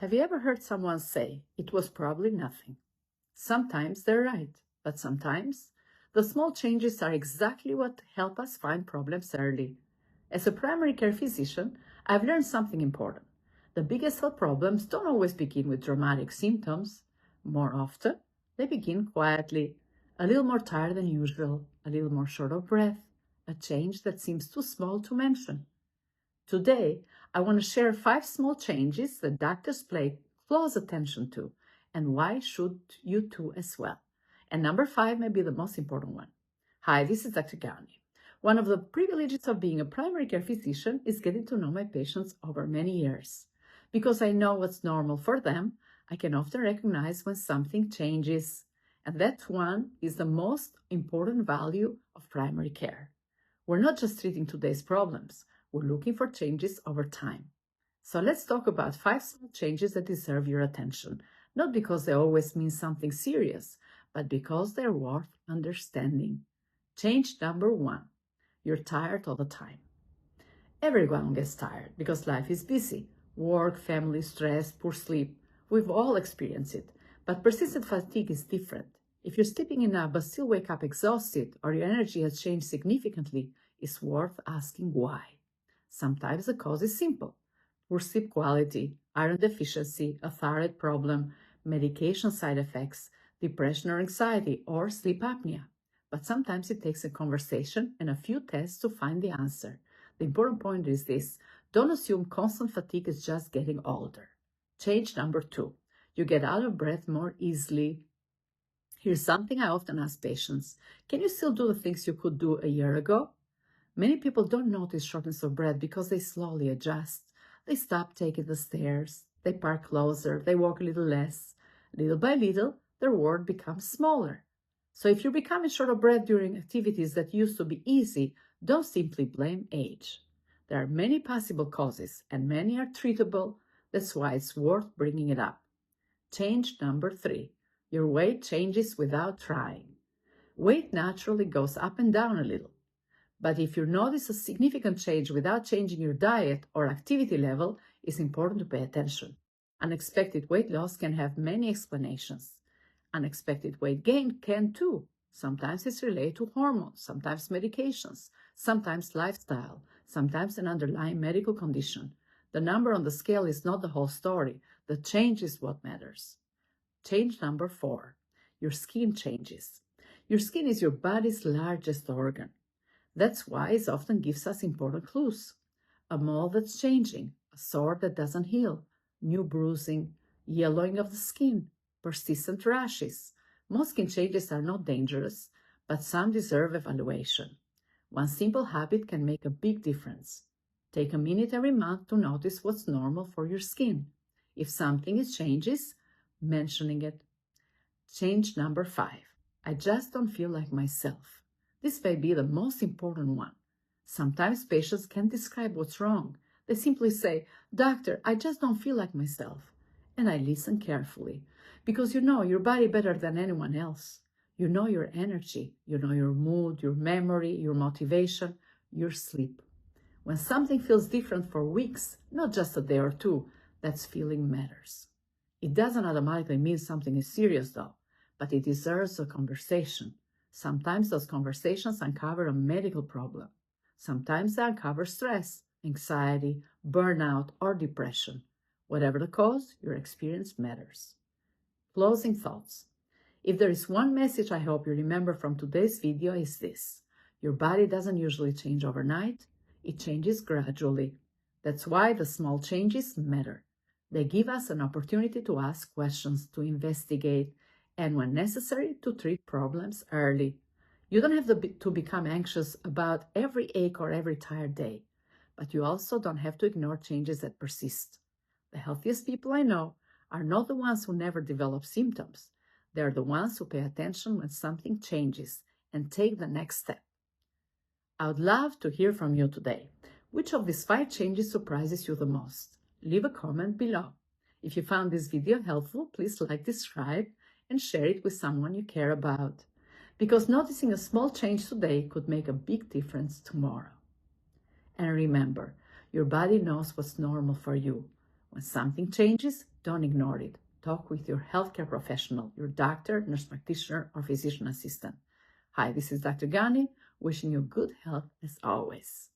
Have you ever heard someone say, it was probably nothing? Sometimes they're right, but sometimes the small changes are exactly what help us find problems early. As a primary care physician, I've learned something important. The biggest health problems don't always begin with dramatic symptoms. More often, they begin quietly, a little more tired than usual, a little more short of breath, a change that seems too small to mention. Today, I want to share 5 small changes that doctors pay close attention to, and why should you too as well. And number 5 may be the most important one. Hi, this is Dr. Gani. One of the privileges of being a primary care physician is getting to know my patients over many years. Because I know what's normal for them, I can often recognize when something changes, and that one is the most important value of primary care. We're not just treating today's problems. We're looking for changes over time. So let's talk about 5 small changes that deserve your attention, not because they always mean something serious, but because they're worth understanding. Change number 1. You're tired all the time. Everyone gets tired because life is busy. Work, family, stress, poor sleep. We've all experienced it, but persistent fatigue is different. If you're sleeping enough but still wake up exhausted, or your energy has changed significantly, it's worth asking why. Sometimes the cause is simple: poor sleep quality, iron deficiency, a thyroid problem, medication side effects, depression or anxiety, or sleep apnea. But sometimes it takes a conversation and a few tests to find the answer. The important point is this: don't assume constant fatigue is just getting older. Change number 2. You get out of breath more easily. Here's something I often ask patients: can you still do the things you could do a year ago? Many people don't notice shortness of breath because they slowly adjust. They stop taking the stairs, they park closer, they walk a little less. Little by little, their world becomes smaller. So if you're becoming short of breath during activities that used to be easy, don't simply blame age. There are many possible causes, and many are treatable. That's why it's worth bringing it up. Change number 3. Your weight changes without trying. Weight naturally goes up and down a little. But if you notice a significant change without changing your diet or activity level, it's important to pay attention. Unexpected weight loss can have many explanations. Unexpected weight gain can too. Sometimes it's related to hormones, sometimes medications, sometimes lifestyle, sometimes an underlying medical condition. The number on the scale is not the whole story. The change is what matters. Change number 4. Your skin changes. Your skin is your body's largest organ. That's why it often gives us important clues. A mole that's changing, a sore that doesn't heal, new bruising, yellowing of the skin, persistent rashes. Most skin changes are not dangerous, but some deserve evaluation. One simple habit can make a big difference. Take a minute every month to notice what's normal for your skin. If something changes, mentioning it. Change number 5. I just don't feel like myself. This may be the most important one. Sometimes patients can't describe what's wrong. They simply say, "Doctor, I just don't feel like myself." And I listen carefully, because you know your body better than anyone else. You know your energy, you know your mood, your memory, your motivation, your sleep. When something feels different for weeks, not just a day or two, that feeling matters. It doesn't automatically mean something is serious though, but it deserves a conversation. Sometimes those conversations uncover a medical problem. Sometimes they uncover stress, anxiety, burnout, or depression. Whatever the cause, your experience matters. Closing thoughts. If there is one message I hope you remember from today's video, is this: your body doesn't usually change overnight, it changes gradually. That's why the small changes matter. They give us an opportunity to ask questions, to investigate, and when necessary, to treat problems early. You don't have to become anxious about every ache or every tired day, but you also don't have to ignore changes that persist. The healthiest people I know are not the ones who never develop symptoms. They're the ones who pay attention when something changes and take the next step. I would love to hear from you today. Which of these 5 changes surprises you the most? Leave a comment below. If you found this video helpful, please like, subscribe, and share it with someone you care about. Because noticing a small change today could make a big difference tomorrow. And remember, your body knows what's normal for you. When something changes, don't ignore it. Talk with your healthcare professional, your doctor, nurse practitioner, or physician assistant. Hi, this is Dr. Gani, wishing you good health as always.